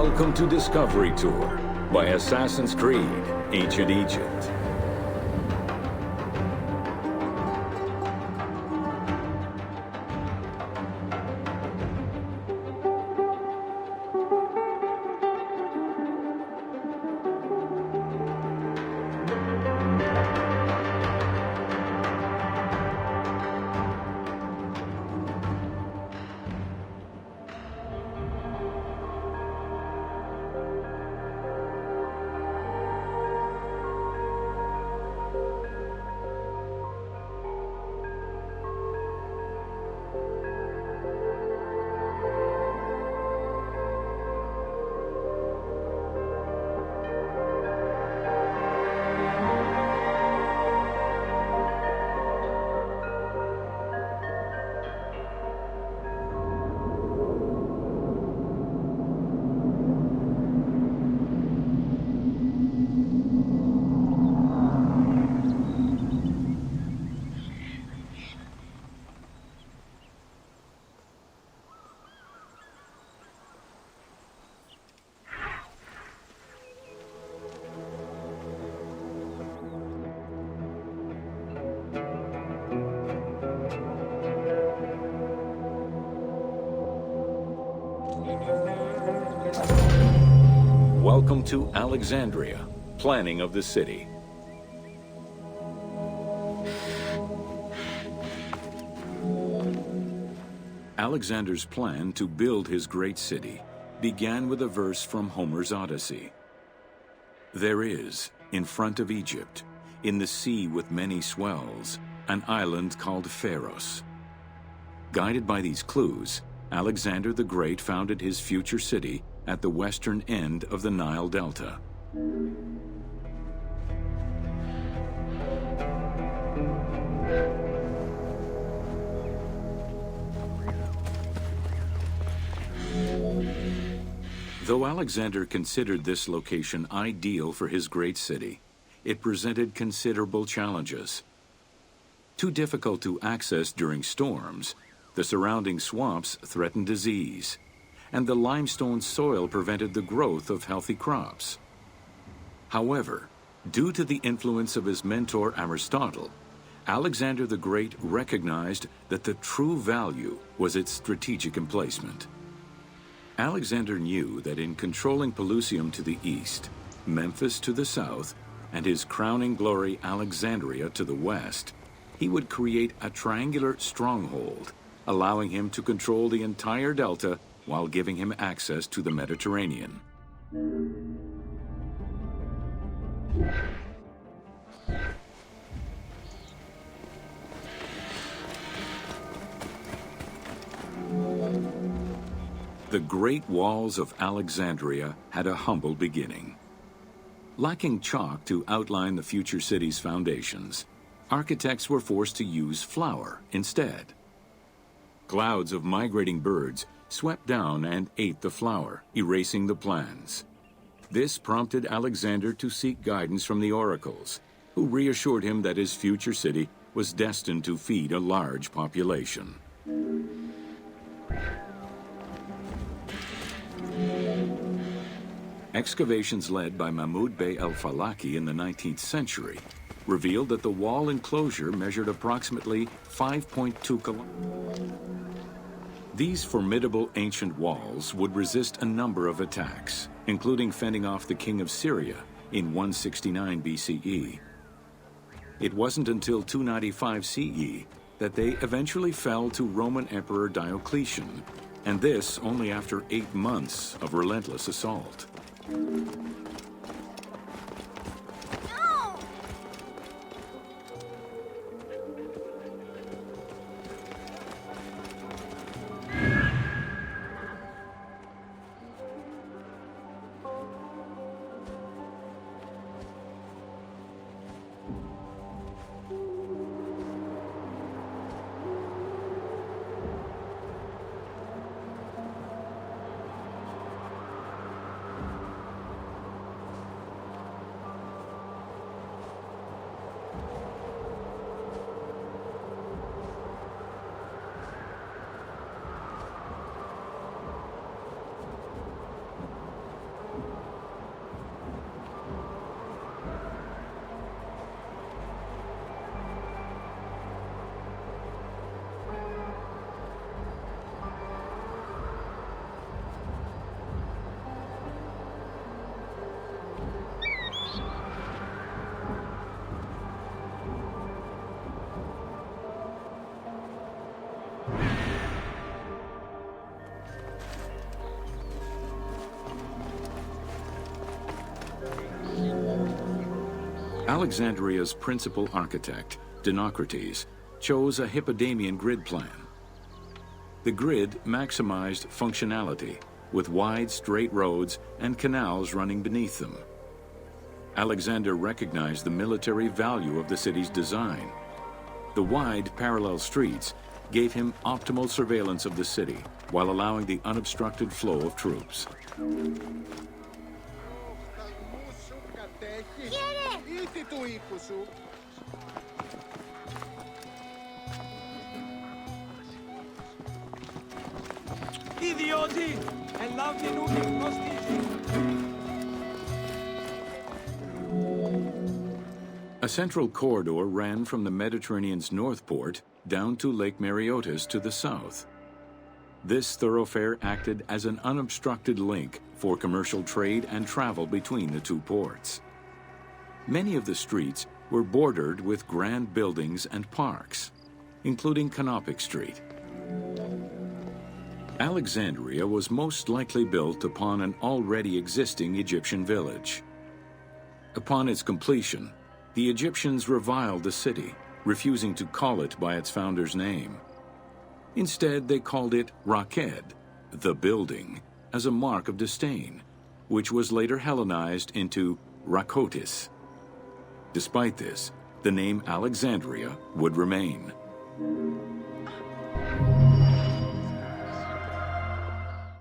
Welcome to Discovery Tour by Assassin's Creed, Ancient Egypt. Welcome to Alexandria, planning of the city. Alexander's plan to build his great city began with a verse from Homer's Odyssey. There is, in front of Egypt, in the sea with many swells, an island called Pharos. Guided by these clues, Alexander the Great founded his future city at the western end of the Nile Delta. Though Alexander considered this location ideal for his great city, it presented considerable challenges. Too difficult to access during storms, the surrounding swamps threatened disease, and the limestone soil prevented the growth of healthy crops. However, due to the influence of his mentor Aristotle, Alexander the Great recognized that the true value was its strategic emplacement. Alexander knew that in controlling Pelusium to the east, Memphis to the south, and his crowning glory Alexandria to the west, he would create a triangular stronghold, allowing him to control the entire delta while giving him access to the Mediterranean. The great walls of Alexandria had a humble beginning. Lacking chalk to outline the future city's foundations, architects were forced to use flour instead. Clouds of migrating birds swept down and ate the flour, erasing the plans. This prompted Alexander to seek guidance from the oracles, who reassured him that his future city was destined to feed a large population. Excavations led by Mahmud Bey el-Falaki in the 19th century revealed that the wall enclosure measured approximately 5.2 kilometers. These formidable ancient walls would resist a number of attacks, including fending off the king of Syria in 169 BCE. It wasn't until 295 CE that they eventually fell to Roman Emperor Diocletian, and this only after 8 months of relentless assault. Alexandria's principal architect, Dinocrates, chose a Hippodamian grid plan. The grid maximized functionality, with wide, straight roads and canals running beneath them. Alexander recognized the military value of the city's design. The wide, parallel streets gave him optimal surveillance of the city, while allowing the unobstructed flow of troops. A central corridor ran from the Mediterranean's north port down to Lake Mareotis to the south. This thoroughfare acted as an unobstructed link for commercial trade and travel between the two ports. Many of the streets were bordered with grand buildings and parks, including Canopic Street. Alexandria was most likely built upon an already existing Egyptian village. Upon its completion, the Egyptians reviled the city, refusing to call it by its founder's name. Instead, they called it Raked, the building, as a mark of disdain, which was later Hellenized into Rakotis. Despite this, the name Alexandria would remain.